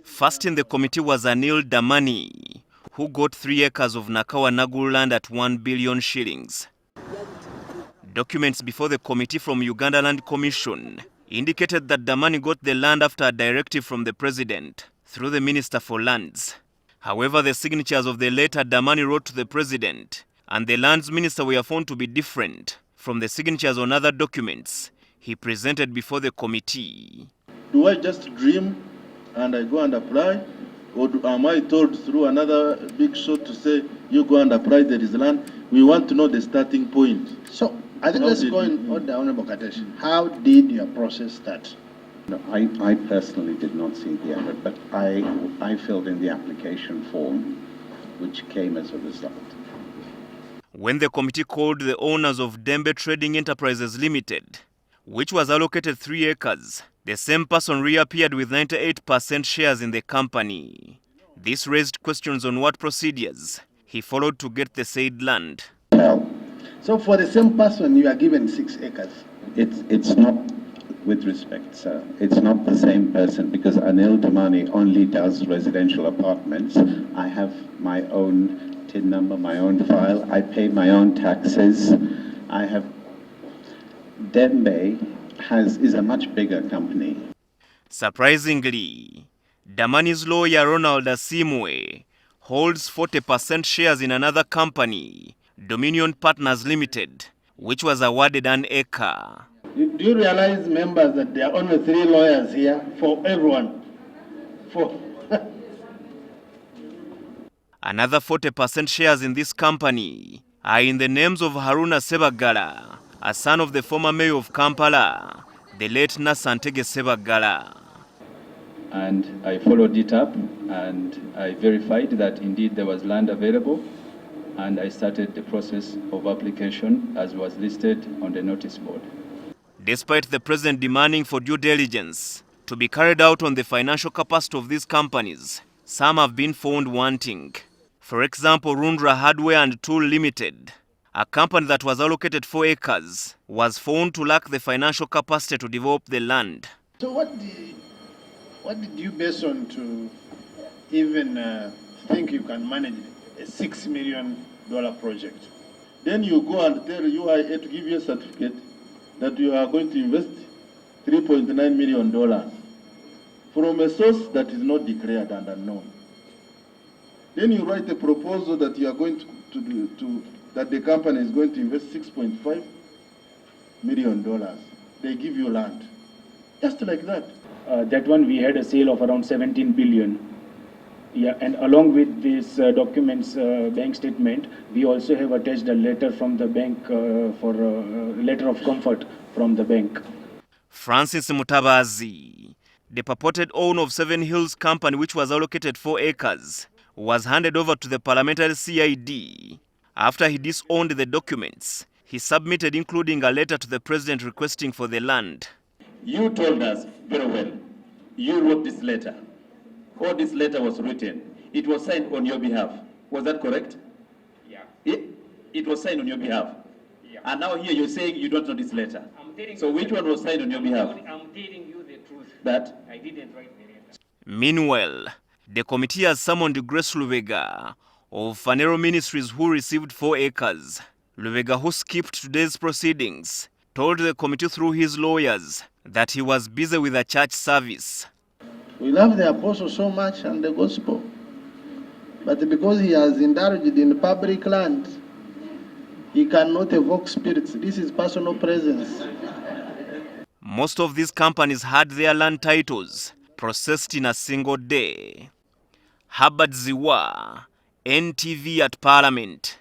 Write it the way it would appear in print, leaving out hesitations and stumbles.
First in the committee was Damani, who got 3 acres of Nakawa-naguru land at 1 billion shillings. Documents before the committee from Uganda Land Commission indicated that Damani got the land after a directive from the president through the Minister for Lands. However, the signatures of the letter Damani wrote to the president and the lands minister were found to be different from the signatures on other documents he presented before the committee. Do I just dream and I go and apply? Or am I told through another big shot to say, you go and apply, there is land? We want to know the starting point. So, I think let's go in order, Honorable Katesh. How did your process start? No, I personally did not see the error, but I filled in the application form, which came as a result. When the committee called the owners of Dembe Trading Enterprises Limited, which was allocated 3 acres, the same person reappeared with 98% shares in the company. This raised questions on what procedures he followed to get the said land. So for the same person, you are given 6 acres? It's not, with respect, sir, it's not the same person, because Anil Damani only does residential apartments. I have my own TIN number, my own file. I pay my own taxes. I have... Dembe is a much bigger company. Surprisingly, Damani's lawyer Ronald Simunya holds 40% shares in another company, Dominion Partners Limited, which was awarded an acre. Do you realize, members, that there are only 3 lawyers here for everyone? Another 40% shares in this company are in the names of Haruna Sebagala, a son of the former mayor of Kampala, the late Nasantege Sebagala. And I followed it up and I verified that indeed there was land available, and I started the process of application as was listed on the notice board. Despite the president demanding for due diligence to be carried out on the financial capacity of these companies, some have been found wanting. For example, Rundra Hardware and Tool Limited, a company that was allocated 4 acres, was found to lack the financial capacity to develop the land. So what did you base on to even think you can manage a $6 million project? Then you go and tell UIA to give you a certificate that you are going to invest $3.9 million from a source that is not declared and unknown. Then you write a proposal that you are going that the company is going to invest $6.5 million. They give you land. Just like that. That one we had a sale of around 17 billion. Yeah, and along with these documents, bank statement, we also have attached a letter from the bank for a letter of comfort from the bank. Francis Mutabazi, the purported owner of 7 Hills Company, which was allocated 4 acres, was handed over to the parliamentary CID. After he disowned the documents he submitted, including a letter to the president requesting for the land. You told us very well. You wrote this letter. Or this letter was written. It was signed on your behalf. Was that correct? Yeah. It was signed on your behalf. Yeah. And now here you're saying you don't know this letter. So which one was signed on your behalf? I'm telling you the truth. That? I didn't write the letter. Meanwhile, the committee has summoned Grace Lubega of Fanero Ministries, who received 4 acres. Lubega, who skipped today's proceedings, told the committee through his lawyers that he was busy with a church service. We love the apostle so much and the gospel, but because he has indulged in public land, he cannot evoke spirits. This is personal presence. Most of these companies had their land titles processed in a single day. Herbert Ziwa, NTV at Parliament.